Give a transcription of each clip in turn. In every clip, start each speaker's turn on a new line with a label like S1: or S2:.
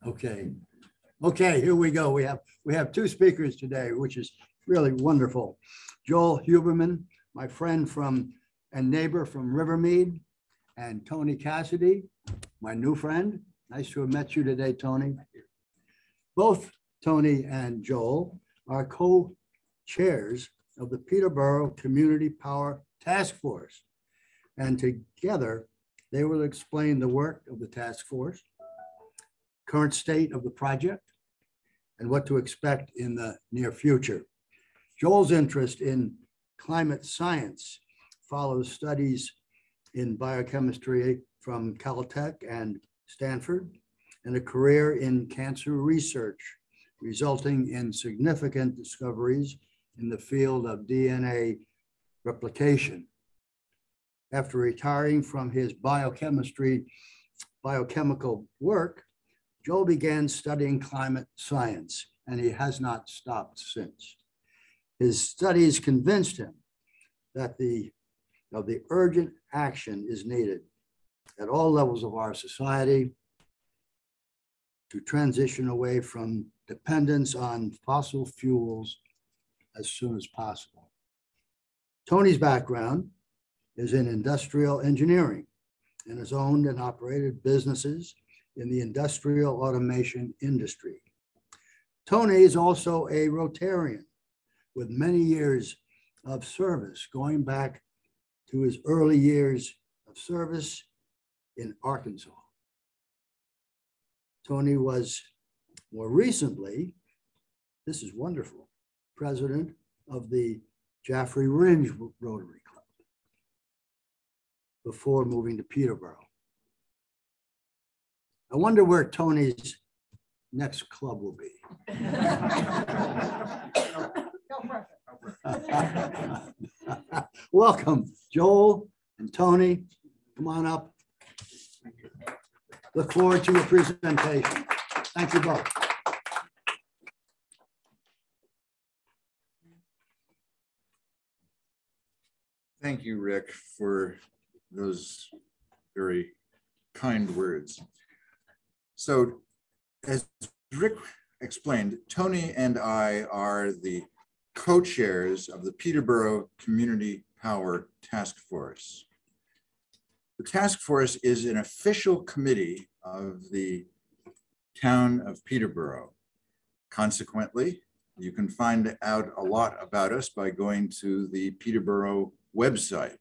S1: Okay. Okay, here we go. We have two speakers today, which is really wonderful. Joel Huberman, my friend and neighbor from Rivermead, and Tony Cassidy, my new friend. Nice to have met you today, Tony. Both Tony and Joel are co-chairs of the Peterborough Community Power Task Force. And together, they will explain the work of the task force, current state of the project, and what to expect in the near future. Joel's interest in climate science follows studies in biochemistry from Caltech and Stanford, and a career in cancer research, resulting in significant discoveries in the field of DNA replication. After retiring from his biochemical work, Joel began studying climate science, and he has not stopped since. His studies convinced him that the urgent action is needed at all levels of our society to transition away from dependence on fossil fuels as soon as possible. Tony's background is in industrial engineering and has owned and operated businesses in the industrial automation industry. Tony is also a Rotarian with many years of service, going back to his early years of service in Arkansas. Tony was more recently, this is wonderful, president of the Jaffrey Ridge Rotary Club before moving to Peterborough. I wonder where Tony's next club will be. Welcome, Joel and Tony. Come on up. Look forward to your presentation. Thank you both.
S2: Thank you, Rick, for those very kind words. So, as Rick explained, Tony and I are the co-chairs of the Peterborough Community Power Task Force. The task force is an official committee of the town of Peterborough. Consequently, you can find out a lot about us by going to the Peterborough website.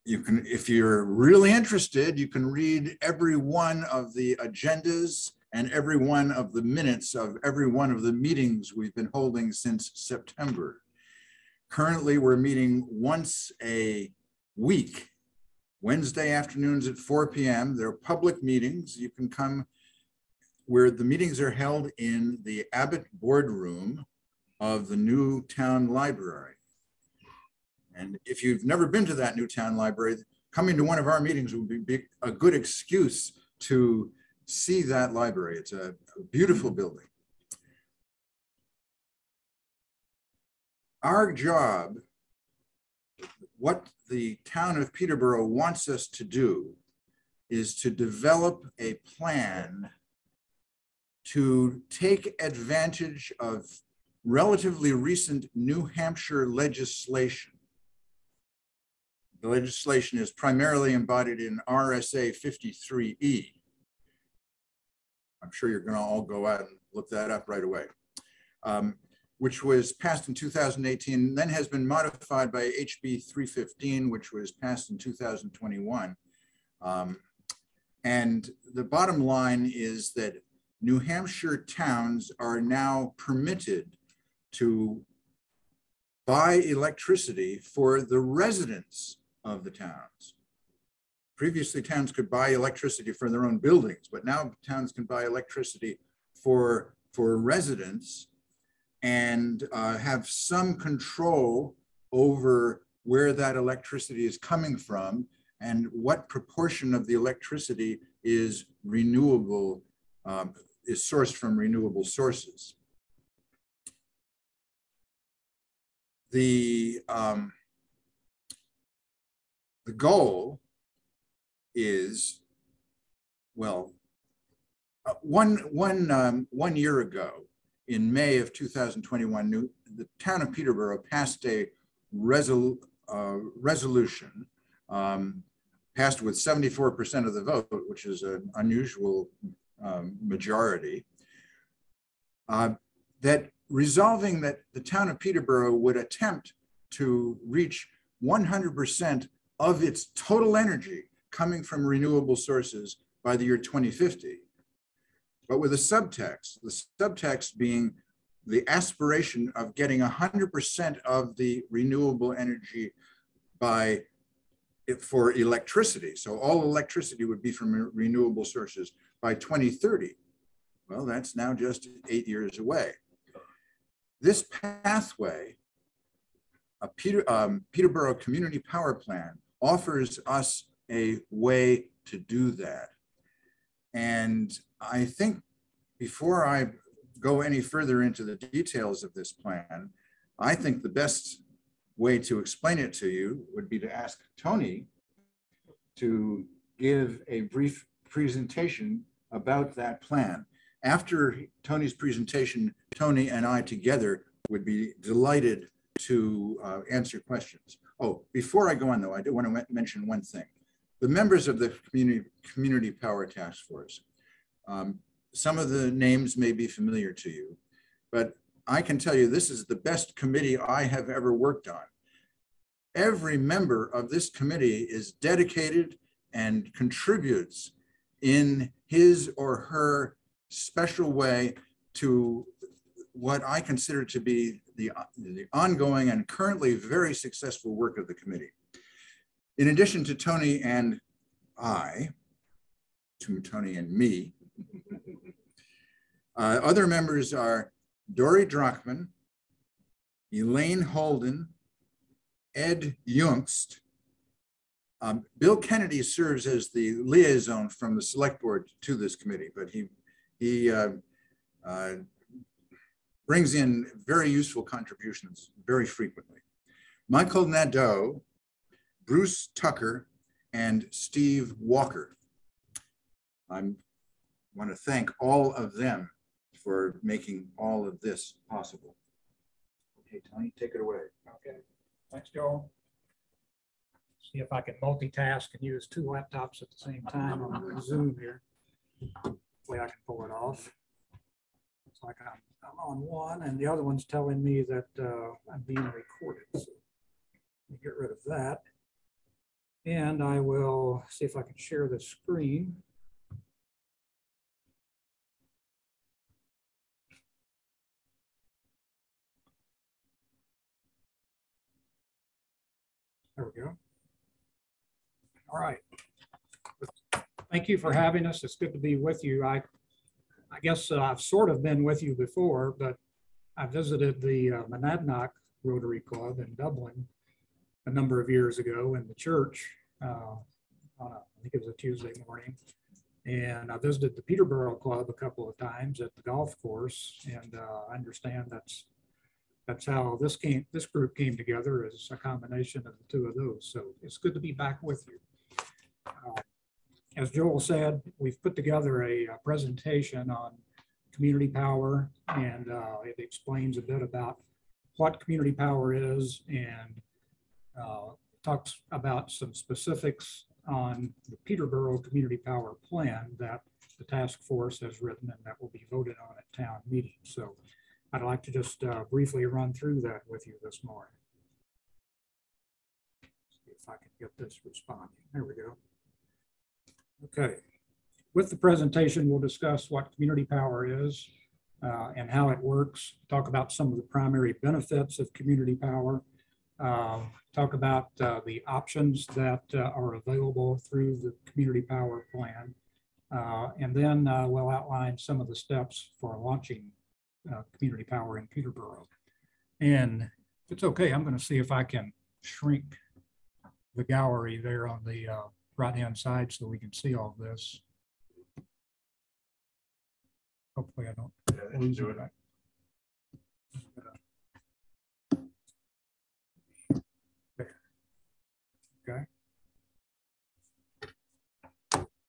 S2: You can, if you're really interested, you can read every one of the agendas and every one of the minutes of every one of the meetings we've been holding since September. Currently, we're meeting once a week, Wednesday afternoons at 4 p.m. They're public meetings. You can come where the meetings are held in the Abbott boardroom of the new town library. And if you've never been to that new town library, coming to one of our meetings would be a good excuse to see that library. It's a beautiful building. Our job, what the town of Peterborough wants us to do, is to develop a plan to take advantage of relatively recent New Hampshire legislation. The legislation is primarily embodied in RSA 53E. I'm sure you're going to all go out and look that up right away. Which was passed in 2018, then has been modified by HB 315, which was passed in 2021. And the bottom line is that New Hampshire towns are now permitted to buy electricity for the residents of the towns. Previously, towns could buy electricity for their own buildings, but now towns can buy electricity for residents and have some control over where that electricity is coming from and what proportion of the electricity is renewable, is sourced from renewable sources. The goal is, well, One year ago, in May of 2021, the town of Peterborough passed a resolution, passed with 74% of the vote, which is an unusual majority, that resolving that the town of Peterborough would attempt to reach 100% of its total energy coming from renewable sources by the year 2050. But with a subtext, the subtext being the aspiration of getting 100% of the renewable energy for electricity. So all electricity would be from renewable sources by 2030. Well, that's now just 8 years away. This pathway, a Peterborough Community Power Plan, offers us a way to do that. And I think before I go any further into the details of this plan, I think the best way to explain it to you would be to ask Tony to give a brief presentation about that plan. After Tony's presentation, Tony and I together would be delighted to answer questions. Oh, before I go on though, I do want to mention one thing. The members of the Community Power Task Force, some of the names may be familiar to you, but I can tell you this is the best committee I have ever worked on. Every member of this committee is dedicated and contributes in his or her special way to what I consider to be the ongoing and currently very successful work of the committee. In addition to Tony and I, to Tony and me, other members are Dory Drachman, Elaine Holden, Ed Jungst. Bill Kennedy serves as the liaison from the select board to this committee, but he brings in very useful contributions very frequently. Michael Nadeau, Bruce Tucker, and Steve Walker. I want to thank all of them for making all of this possible. Okay, Tony, take it away.
S3: Okay, thanks, Joel. See if I can multitask and use two laptops at the same time on Zoom here. Hopefully I can pull it off. Looks like I'm on one and the other one's telling me that I'm being recorded. So let me get rid of that. And I will see if I can share the screen. There we go. All right. Thank you for having us. It's good to be with you. I guess I've sort of been with you before, but I visited the Monadnock Rotary Club in Dublin a number of years ago in the church. I think it was a Tuesday morning. And I visited the Peterborough Club a couple of times at the golf course. And I understand that's how this group came together, as a combination of the two of those. So it's good to be back with you. As Joel said, we've put together a presentation on community power, and it explains a bit about what community power is and talks about some specifics on the Peterborough Community Power Plan that the task force has written and that will be voted on at town meeting. So I'd like to just briefly run through that with you this morning. See if I can get this responding. There we go. Okay. With the presentation, we'll discuss what community power is and how it works, talk about some of the primary benefits of community power, talk about the options that are available through the Community Power Plan, and then we'll outline some of the steps for launching community power in Peterborough. And if it's okay, I'm going to see if I can shrink the gallery there on the right-hand side so we can see all this. Hopefully I don't lose it. There. Okay.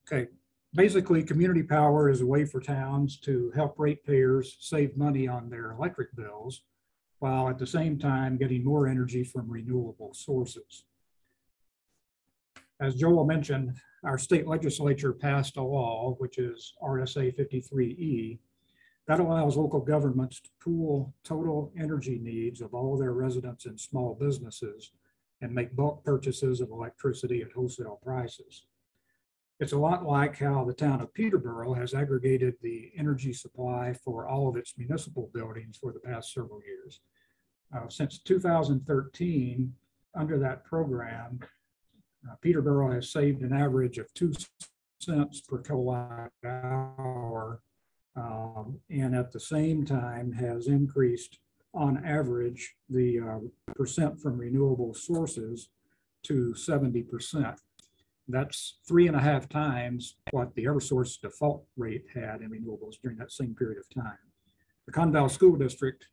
S3: Okay. Basically, community power is a way for towns to help ratepayers save money on their electric bills, while at the same time getting more energy from renewable sources. As Joel mentioned, our state legislature passed a law, which is RSA 53E, that allows local governments to pool total energy needs of all their residents and small businesses and make bulk purchases of electricity at wholesale prices. It's a lot like how the town of Peterborough has aggregated the energy supply for all of its municipal buildings for the past several years. Since 2013, under that program, Peterborough has saved an average of 2 cents per kilowatt hour, and at the same time has increased on average the percent from renewable sources to 70%. That's 3.5 times what the Eversource default rate had in renewables during that same period of time. The Conval School District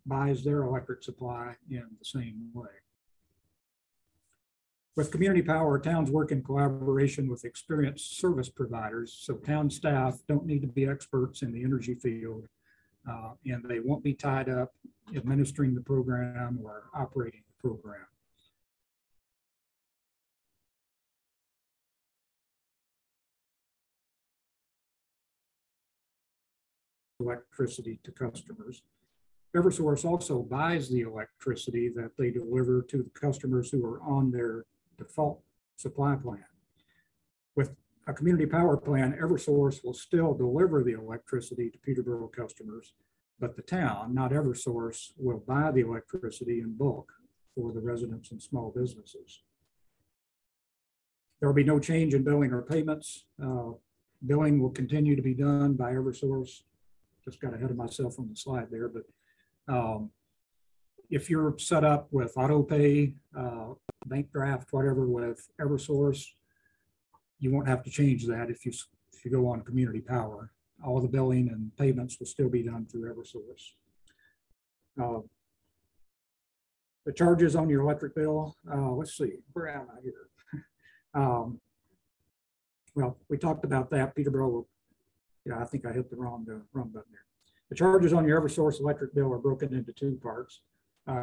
S3: buys their electric supply in the same way. With community power, towns work in collaboration with experienced service providers, so town staff don't need to be experts in the energy field, and they won't be tied up administering the program or operating the program. Electricity to customers. Eversource also buys the electricity that they deliver to the customers who are on their default supply plan. With a community power plan, Eversource will still deliver the electricity to Peterborough customers, but the town, not Eversource, will buy the electricity in bulk for the residents and small businesses. There will be no change in billing or payments. Billing will continue to be done by Eversource. Just got ahead of myself on the slide there, but if you're set up with auto pay, bank draft, whatever with Eversource, you won't have to change that if you go on community power. All the billing and payments will still be done through Eversource. The charges on your electric bill, let's see, where am I here? Well, we talked about that. Peterborough, yeah, I think I hit the wrong button there. The charges on your Eversource electric bill are broken into 2 parts.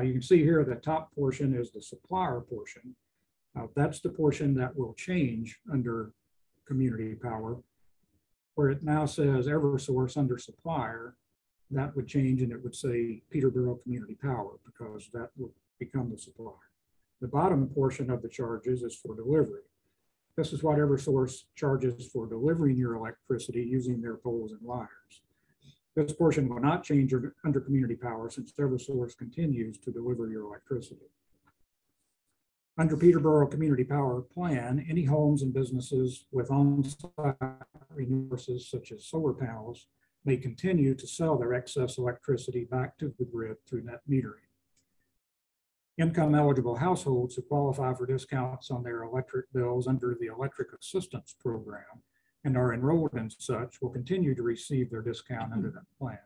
S3: You can see here the top portion is the supplier portion. That's the portion that will change under community power, where it now says Eversource under supplier. That would change and it would say Peterborough Community Power, because that will become the supplier. The bottom portion of the charges is for delivery. This is what Eversource charges for delivering your electricity using their poles and wires. This portion will not change under community power since Eversource continues to deliver your electricity. Under Peterborough Community Power Plan, any homes and businesses with on-site resources such as solar panels may continue to sell their excess electricity back to the grid through net metering. Income eligible households who qualify for discounts on their electric bills under the Electric Assistance Program and are enrolled in such will continue to receive their discount under that plan.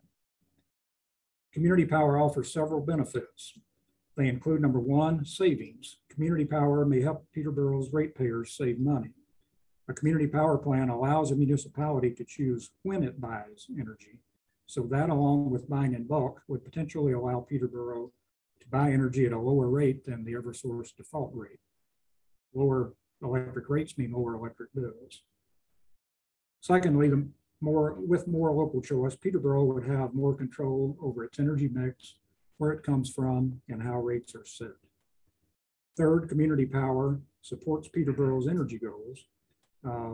S3: Community power offers several benefits. They include, number 1, savings. Community power may help Peterborough's ratepayers save money. A community power plan allows a municipality to choose when it buys energy. So that, along with buying in bulk, would potentially allow Peterborough to buy energy at a lower rate than the Eversource default rate. Lower electric rates mean lower electric bills. Secondly, with more local choice, Peterborough would have more control over its energy mix, where it comes from, and how rates are set. Third, community power supports Peterborough's energy goals,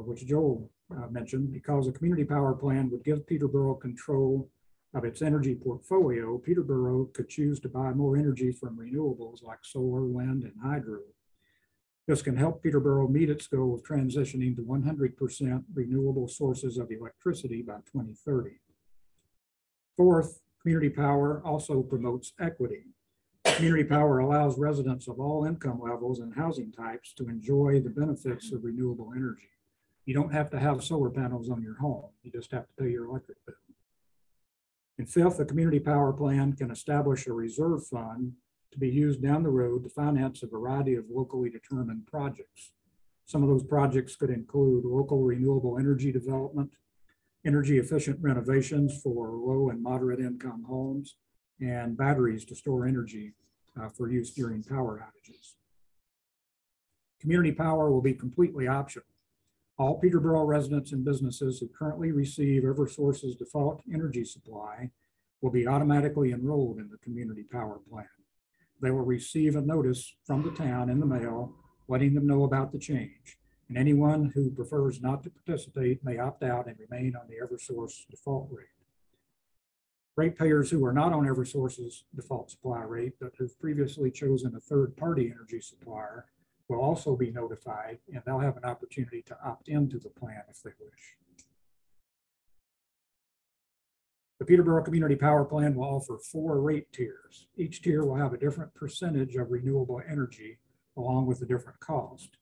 S3: which Joel mentioned. Because a community power plan would give Peterborough control of its energy portfolio, Peterborough could choose to buy more energy from renewables like solar, wind, and hydro. This can help Peterborough meet its goal of transitioning to 100% renewable sources of electricity by 2030. Fourth, community power also promotes equity. Community power allows residents of all income levels and housing types to enjoy the benefits of renewable energy. You don't have to have solar panels on your home. You just have to pay your electric bill. And fifth, a community power plan can establish a reserve fund to be used down the road to finance a variety of locally determined projects. Some of those projects could include local renewable energy development, energy efficient renovations for low and moderate income homes, and batteries to store energy for use during power outages. Community power will be completely optional. All Peterborough residents and businesses who currently receive Eversource's default energy supply will be automatically enrolled in the community power plan. They will receive a notice from the town in the mail letting them know about the change. And anyone who prefers not to participate may opt out and remain on the Eversource default rate. Ratepayers who are not on Eversource's default supply rate but have previously chosen a third-party energy supplier will also be notified, and they'll have an opportunity to opt into the plan if they wish. The Peterborough Community Power Plan will offer 4 rate tiers. Each tier will have a different percentage of renewable energy along with a different cost.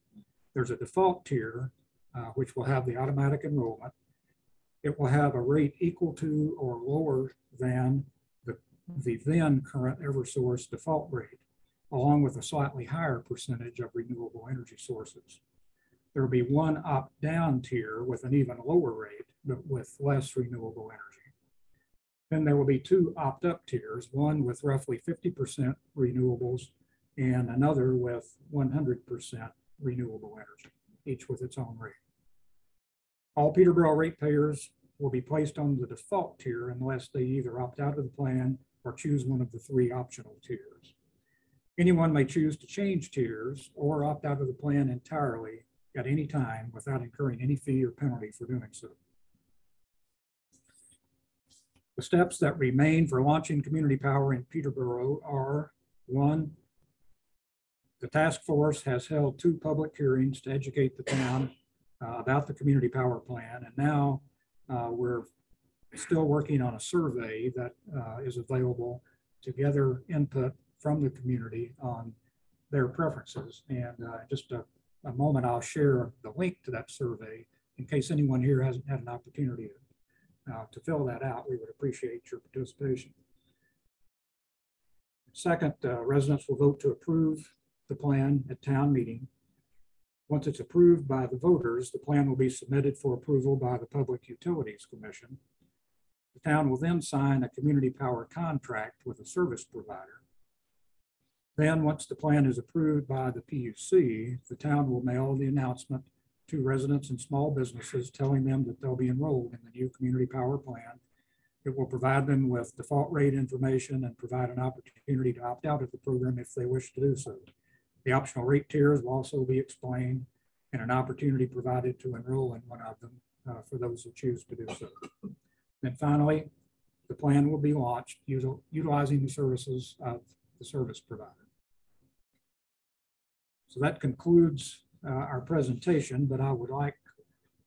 S3: There's a default tier, which will have the automatic enrollment. It will have a rate equal to or lower than the then current Eversource default rate, along with a slightly higher percentage of renewable energy sources. There will be one opt-down tier with an even lower rate, but with less renewable energy. Then there will be 2 opt-up tiers, one with roughly 50% renewables and another with 100% renewable energy, each with its own rate. All Peterborough ratepayers will be placed on the default tier unless they either opt out of the plan or choose one of the 3 optional tiers. Anyone may choose to change tiers or opt out of the plan entirely at any time without incurring any fee or penalty for doing so. The steps that remain for launching community power in Peterborough are: 1, the task force has held 2 public hearings to educate the town about the community power plan, and now we're still working on a survey that is available to gather input from the community on their preferences. And just a moment, I'll share the link to that survey in case anyone here hasn't had an opportunity to fill that out. We would appreciate your participation. Second, residents will vote to approve the plan at town meeting. Once it's approved by the voters, the plan will be submitted for approval by the Public Utilities Commission. The town will then sign a community power contract with a service provider. Then, once the plan is approved by the PUC, the town will mail the announcement to residents and small businesses telling them that they'll be enrolled in the new community power plan. It will provide them with default rate information and provide an opportunity to opt out of the program if they wish to do so. The optional rate tiers will also be explained and an opportunity provided to enroll in one of them for those who choose to do so. Then finally, the plan will be launched utilizing the services of the service provider. So that concludes our presentation, but I would like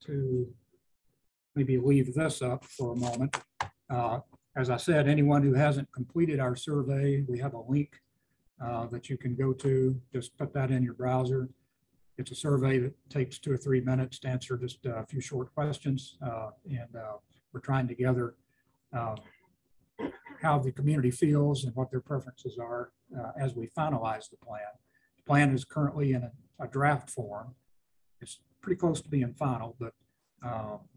S3: to maybe leave this up for a moment. As I said, anyone who hasn't completed our survey, we have a link that you can go to. Just put that in your browser. It's a survey that takes 2 or 3 minutes to answer just a few short questions. And we're trying to gather how the community feels and what their preferences are as we finalize the plan. The plan is currently in a draft form. It's pretty close to being final, but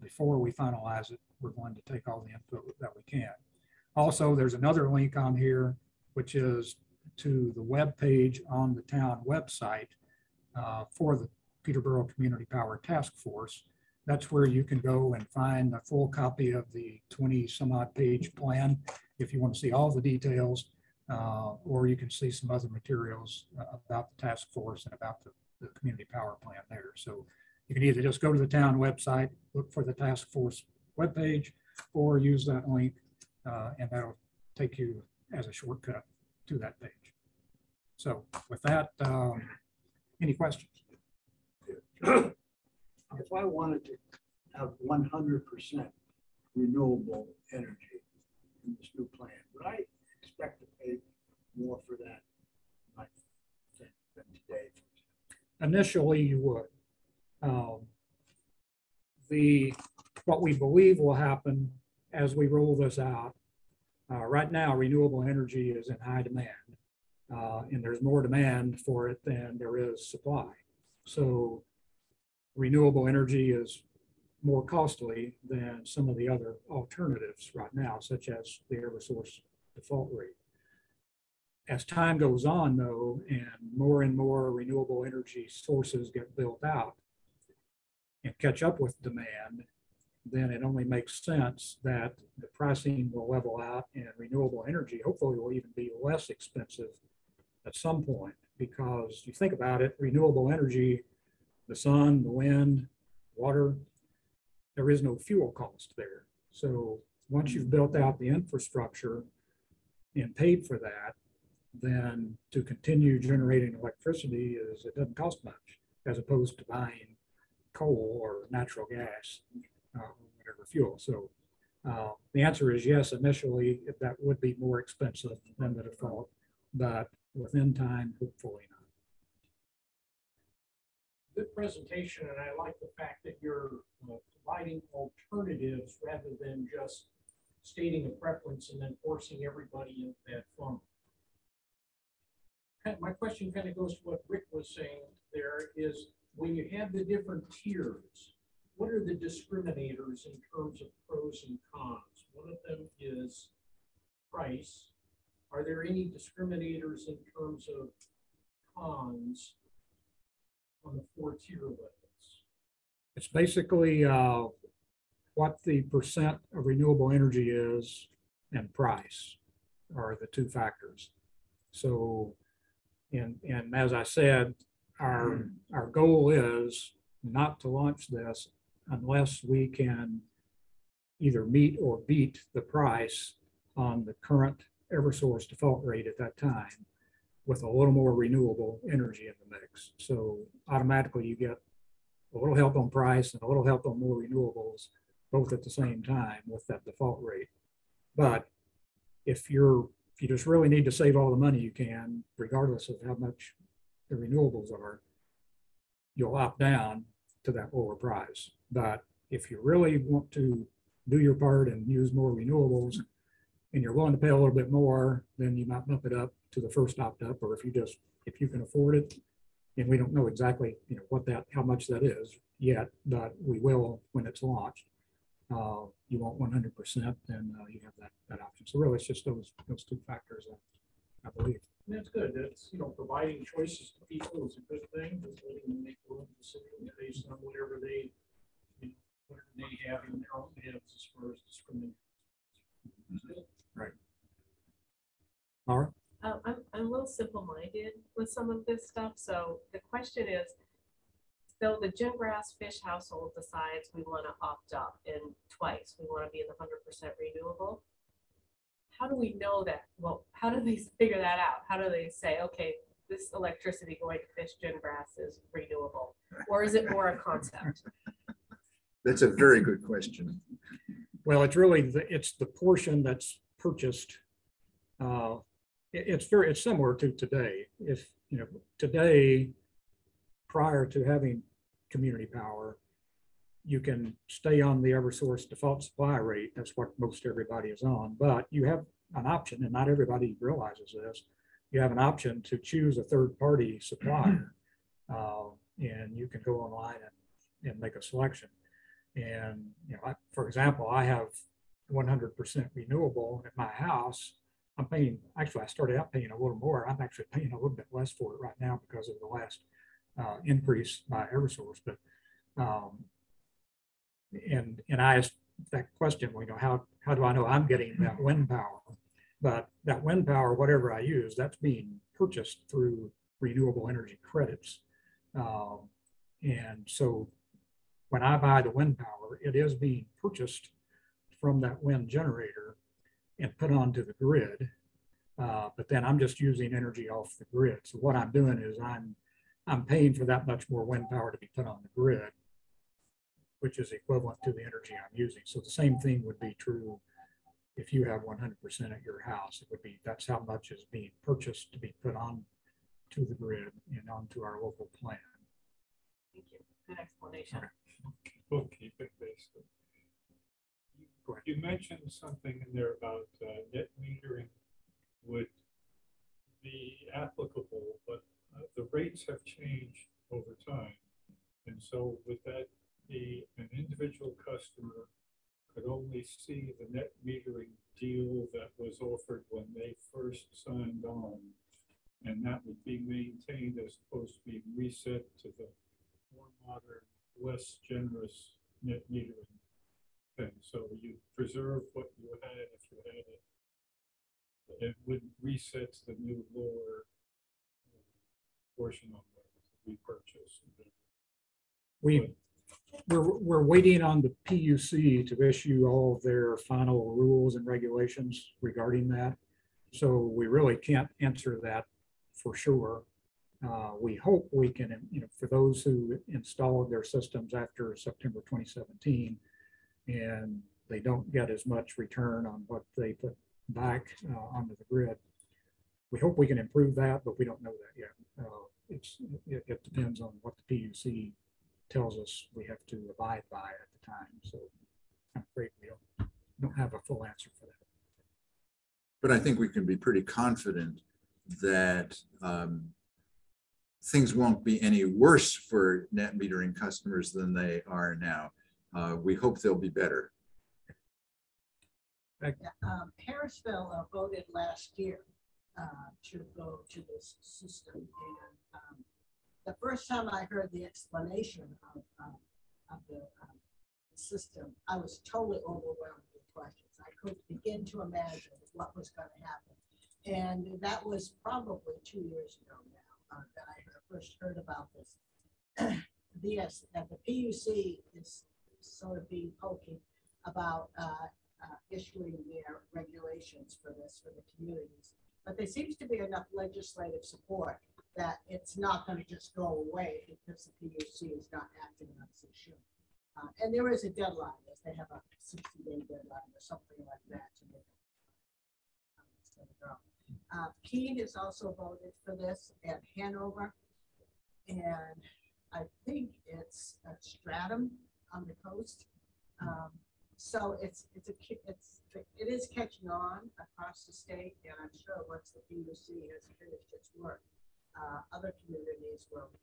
S3: before we finalize it, we're going to take all the input that we can. Also, there's another link on here, which is to the web page on the town website for the Peterborough Community Power Task Force. That's where you can go and find a full copy of the 20-some-odd page plan if you want to see all the details, or you can see some other materials about the task force and about the community power plan there. So you can either just go to the town website, look for the task force webpage, or use that link, and that'll take you as a shortcut to that page. So with that, any questions?
S1: If I wanted to have 100% renewable energy in this new plan, would I expect to pay more for that than today?
S3: Initially, you would. What we believe will happen as we roll this out, right now, renewable energy is in high demand, and there's more demand for it than there is supply. So renewable energy is more costly than some of the other alternatives right now, such as the Eversource default rate. As time goes on, though, and more renewable energy sources get built out and catch up with demand, then it only makes sense that the pricing will level out and renewable energy hopefully will even be less expensive at some point. Because you think about it, renewable energy, the sun, the wind, water, there is no fuel cost there. So once you've built out the infrastructure and paid for that, then to continue generating electricity it doesn't cost much, as opposed to buying coal or natural gas, whatever fuel. So the answer is yes, initially that would be more expensive than the default, but within time, hopefully not.
S4: Good presentation, and I like the fact that you're providing alternatives rather than just stating a preference and then forcing everybody into that funnel. My question kind of goes to what Rick was saying there is, when you have the different tiers, what are the discriminators in terms of pros and cons? One of them is price. Are there any discriminators in terms of cons on the 4-tier levels?
S3: It's basically what the percent of renewable energy is and price are the two factors. So, and as I said, our goal is not to launch this unless we can either meet or beat the price on the current Eversource default rate at that time with a little more renewable energy in the mix. So automatically you get a little help on price and a little help on more renewables, both at the same time with that default rate. But if you just really need to save all the money you can, regardless of how much the renewables are, you'll opt down to that lower price. But if you really want to do your part and use more renewables and you're willing to pay a little bit more, then you might bump it up to the first opt up, or if you can afford it. And we don't know exactly, how much that is yet, but we will when it's launched. You want 100%, then you have that option. So really, it's just those two factors, I believe.
S4: And that's good. That's, providing choices to people is a good thing. Just letting them make their own decisions based on whatever they have in their own heads as far as discrimination.
S3: Right. All right.
S5: I'm a little simple-minded with some of this stuff. So the question is, so the Jim Grass Fish household decides we want to opt up in twice. We want to be in the 100% renewable. How do we know that? Well, how do they figure that out? How do they say, okay, this electricity going to Fish Jim Grass is renewable? Or is it more a concept?
S2: That's a very good question.
S3: Well, it's really it's the portion that's purchased. It's similar to today. If today, prior to having community power, you can stay on the Eversource default supply rate. That's what most everybody is on. But you have an option, and not everybody realizes this. You have an option to choose a third-party supplier, and you can go online and make a selection. And for example, I have 100% renewable at my house. I'm paying, actually I started out paying a little more. I'm actually paying a little bit less for it right now because of the last increase by Eversource. But and I asked that question, how do I know I'm getting that wind power? But that wind power, whatever I use, that's being purchased through renewable energy credits. And so when I buy the wind power, it is being purchased from that wind generator and put onto the grid. But then I'm just using energy off the grid. So what I'm doing is I'm paying for that much more wind power to be put on the grid, which is equivalent to the energy I'm using. So the same thing would be true if you have 100% at your house. It would be, that's how much is being purchased to be put on to the grid and onto our local plan.
S5: Thank you. Good explanation.
S6: Bookkeeping, basically. You mentioned something in there about net metering would be applicable, but the rates have changed over time. And And so with that, an individual customer could only see the net metering deal that was offered when they first signed on. And that would be maintained as opposed to being reset to the more modern, less generous net metering thing. So you preserve what you had if you had it. It would reset to the new lower portion of the repurchase.
S3: We're waiting on the PUC to issue all of their final rules and regulations regarding that. So we really can't answer that for sure. We hope we can, for those who installed their systems after September 2017, and they don't get as much return on what they put back onto the grid. We hope we can improve that, but we don't know that yet. It depends on what the PUC tells us we have to abide by at the time. So I'm afraid we don't have a full answer for that.
S2: But I think we can be pretty confident that things won't be any worse for net metering customers than they are now. We hope they'll be better.
S7: Harrisville voted last year to go to this system, and the first time I heard the explanation of the system, I was totally overwhelmed with questions. I couldn't begin to imagine what was going to happen, and that was probably 2 years ago now that I first heard about this. Yes, that the PUC is sort of being pokey about issuing their regulations for this for the communities, but there seems to be enough legislative support that it's not going to just go away because the PUC is not acting on this issue. And there is a deadline, as they have a 60-day deadline or something like that to make it. Keene has also voted for this at Hanover, and I think it's a Stratham on the coast. So it is catching on across the state, and I'm sure once the PUC has finished its work, other communities will get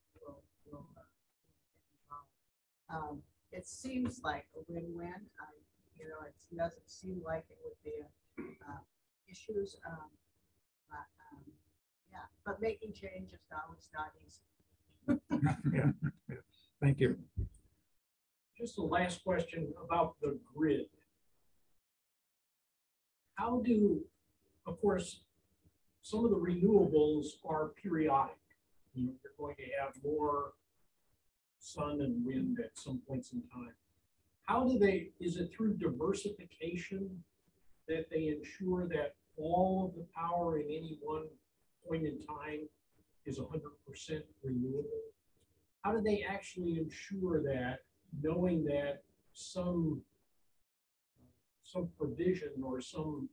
S7: involved. It seems like a win-win. It doesn't seem like it would be issues. Yeah, but making change is always not easy.
S3: Yeah. Thank you.
S4: Just a last question about the grid. How do, of course, some of the renewables are periodic. You're going to have more sun and wind at some points in time. How do they, is it through diversification that they ensure that all of the power in any one point in time is 100% renewable? How do they actually ensure that, knowing that some provision or some,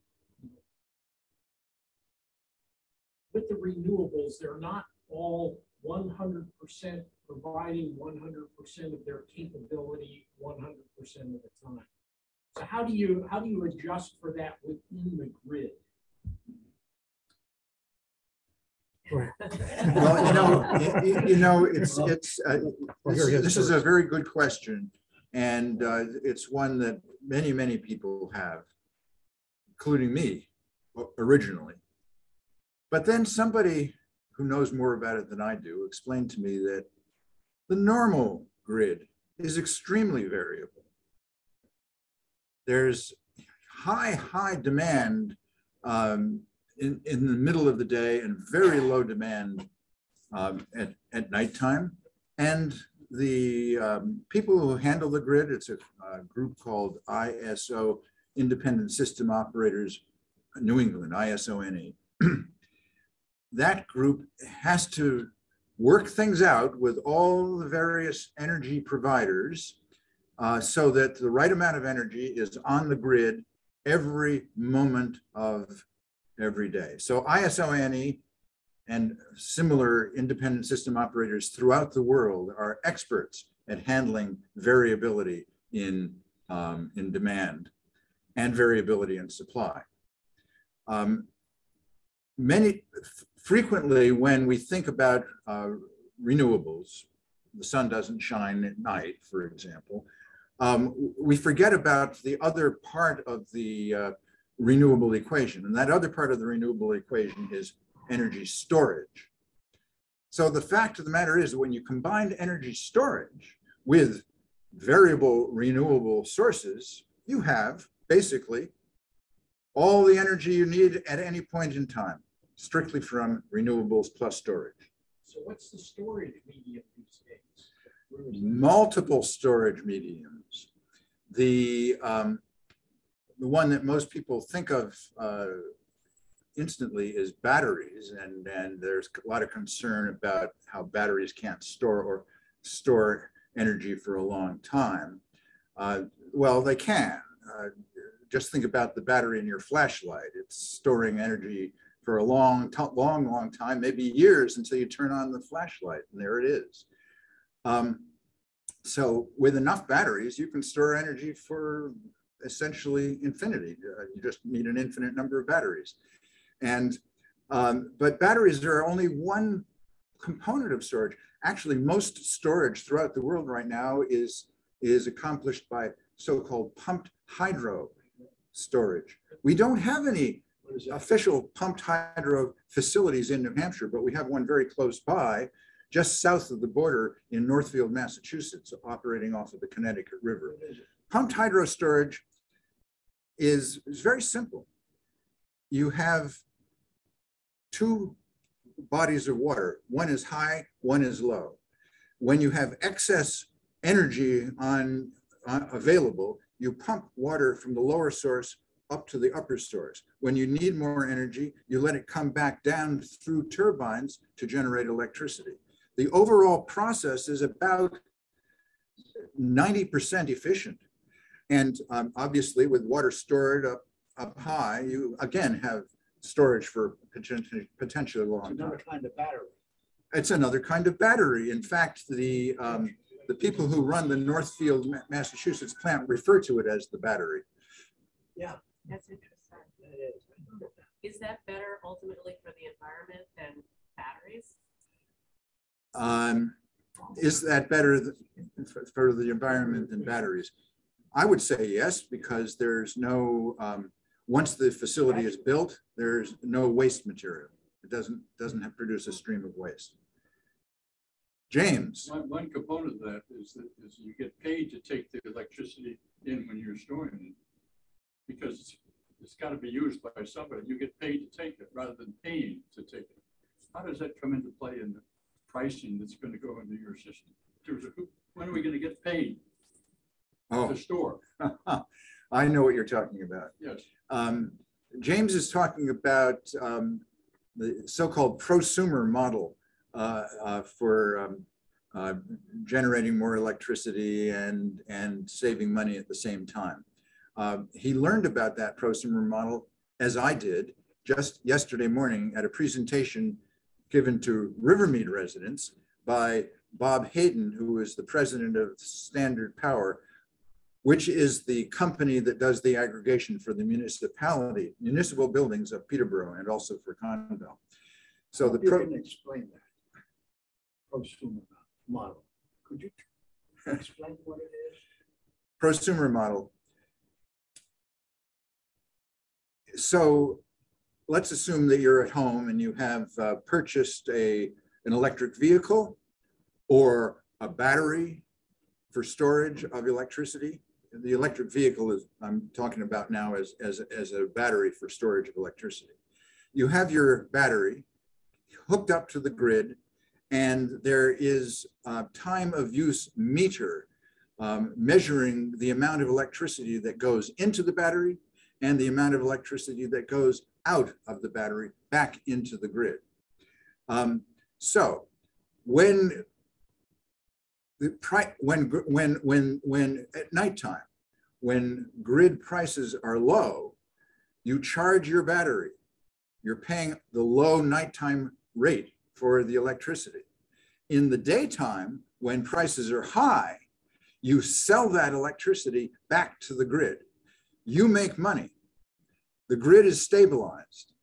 S4: with the renewables, they're not all 100% providing 100% of their capability 100% of the time. So how do you adjust for that within the grid?
S2: Well, this is a very good question, and it's one that many people have, including me originally. But then somebody who knows more about it than I do explained to me that the normal grid is extremely variable. There's high demand in the middle of the day and very low demand at nighttime. And the people who handle the grid, it's a group called ISO, Independent System Operators New England, ISONE. That group has to work things out with all the various energy providers so that the right amount of energy is on the grid every moment of every day. So ISONE and similar independent system operators throughout the world are experts at handling variability in demand and variability in supply. Frequently when we think about renewables, the sun doesn't shine at night, for example. We forget about the other part of the renewable equation. And that other part of the renewable equation is energy storage. So the fact of the matter is that when you combine energy storage with variable renewable sources, you have basically all the energy you need at any point in time, strictly from renewables plus storage.
S4: So what's the storage medium these days?
S2: Multiple storage mediums. The one that most people think of instantly is batteries, and there's a lot of concern about how batteries can't store energy for a long time. Well, they can. Just think about the battery in your flashlight. It's storing energy for a long time, maybe years, until you turn on the flashlight, and there it is. So with enough batteries, you can store energy for essentially infinity. You just need an infinite number of batteries. And but batteries are only one component of storage. Actually, most storage throughout the world right now is accomplished by so-called pumped hydro storage. We don't have any official pumped hydro facilities in New Hampshire, but we have one very close by, just south of the border in Northfield, Massachusetts, operating off of the Connecticut River. Pumped hydro storage is very simple. You have two bodies of water. One is high, one is low. When you have excess energy available, you pump water from the lower source up to the upper source. When you need more energy, you let it come back down through turbines to generate electricity. The overall process is about 90% efficient. And obviously with water stored up high, you again have storage for potentially long time.
S1: It's another kind of battery.
S2: It's another kind of battery. In fact, the people who run the Northfield, Massachusetts plant refer to it as the battery.
S1: Yeah.
S5: That's interesting.
S1: It is.
S5: Is that better ultimately for the environment than batteries?
S2: Is that better for the environment than batteries? I would say yes, because there's no, once the facility is built, there's no waste material. It doesn't produce a stream of waste. James.
S6: One component of that is you get paid to take the electricity in when you're storing it, because it's got to be used by somebody. You get paid to take it rather than paying to take it. How does that come into play in the pricing that's going to go into your system? When are we going to get paid to store?
S2: I know what you're talking about.
S6: Yes.
S2: James is talking about the so-called prosumer model for generating more electricity and saving money at the same time. He learned about that prosumer model, as I did, just yesterday morning at a presentation given to Rivermead residents by Bob Hayden, who is the president of Standard Power, which is the company that does the aggregation for the municipal buildings of Peterborough and also for Conville. So
S1: you can explain that prosumer model. Could you explain what it is?
S2: Prosumer model. So let's assume that you're at home and you have purchased an electric vehicle or a battery for storage of electricity. The electric vehicle is, I'm talking about now as a battery for storage of electricity. You have your battery hooked up to the grid, and there is a time of use meter measuring the amount of electricity that goes into the battery and the amount of electricity that goes out of the battery back into the grid. So when at nighttime, when grid prices are low, you charge your battery. You're paying the low nighttime rate for the electricity. In the daytime, when prices are high, you sell that electricity back to the grid. You make money. The grid is stabilized.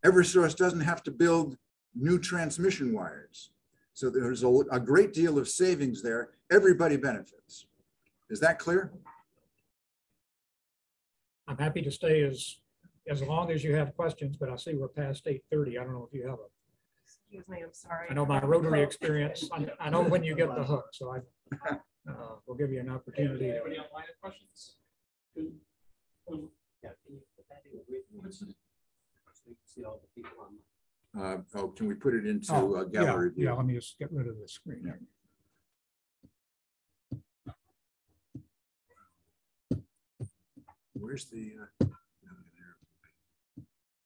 S2: Eversource doesn't have to build new transmission wires. So there's a great deal of savings there. Everybody benefits. Is that clear?
S3: I'm happy to stay as long as you have questions, but I see we're past 8:30. I don't know if you have a,
S5: Excuse me, I'm sorry.
S3: I know my Rotary experience. I know when you get the hook, so I will give you an opportunity. to-
S4: Anybody online have questions?
S8: Yeah, can you put that in written? So you can see all the people on.
S2: Oh, can we put it into
S3: Oh,
S2: gallery
S3: yeah,
S2: view?
S3: let me just get rid of the screen.
S2: Yeah. Where's the?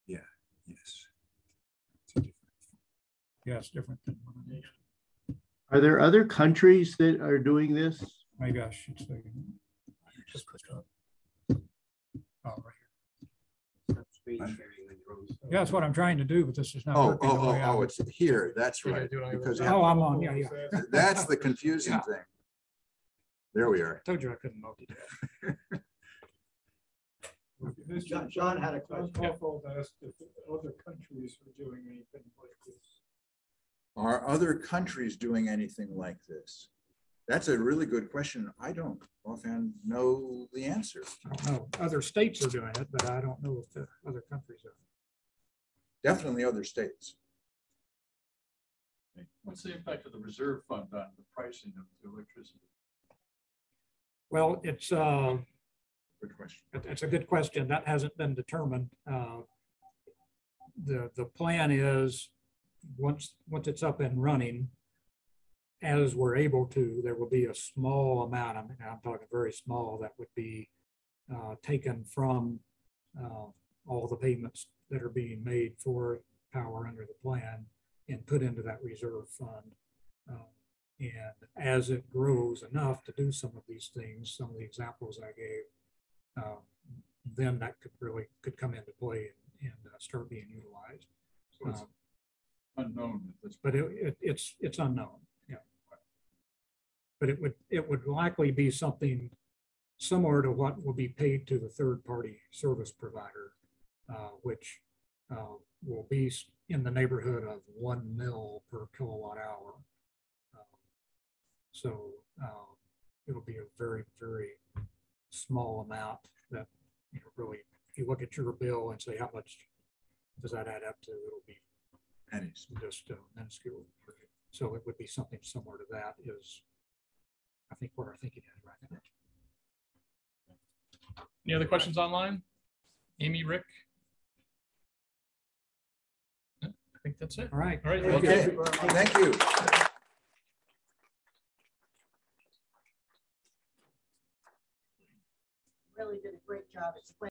S2: Yeah. Yes.
S3: Yeah, it's different than what I'm used to.
S9: Are there other countries that are doing this?
S3: Maybe I should say. Just put it up. Oh, right
S8: Stop screen sharing when you're on.
S3: here. Yeah, that's what I'm trying to do, but this is not
S2: Oh,
S3: working. the way I would-
S2: it's here. That's
S3: Yeah,
S2: right.
S3: do I-
S2: Because
S3: Oh, I'm on, yeah.
S2: that's the confusing
S3: Yeah.
S2: thing. There we are.
S3: Told you I couldn't multitask.
S6: John
S1: had a question.
S6: Caulfield asked if other countries were doing anything like this.
S2: Are other countries doing anything like this? That's a really good question. I don't offhand know the answer.
S3: I don't know. Other states are doing it, but I don't know if the other countries are.
S2: Definitely other states.
S10: What's the impact of the reserve fund on the pricing of the electricity?
S3: Well, it's
S2: Good question.
S3: a good question. That hasn't been determined. The plan is once it's up and running, as we're able to, there will be a small amount, I'm talking very small, that would be taken from all the payments that are being made for power under the plan and put into that reserve fund. And as it grows enough to do some of these things, some of the examples I gave, then that could come into play and start being utilized.
S10: So it's unknown at this
S3: But it's unknown, yeah. But it would likely be something similar to what will be paid to the third-party service provider, which will be in the neighborhood of 1 mil per kilowatt hour. So it'll be a very, very small amount that, really, if you look at your bill and say, how much does that add up to? It'll be
S2: Pennies.
S3: just minuscule. So it would be something similar to that is, I think, where our thinking is right now.
S11: Any other questions online? Amy, Rick? I think that's it.
S3: All right.
S11: All right.
S2: Okay, thank you.
S7: Really did a great job explaining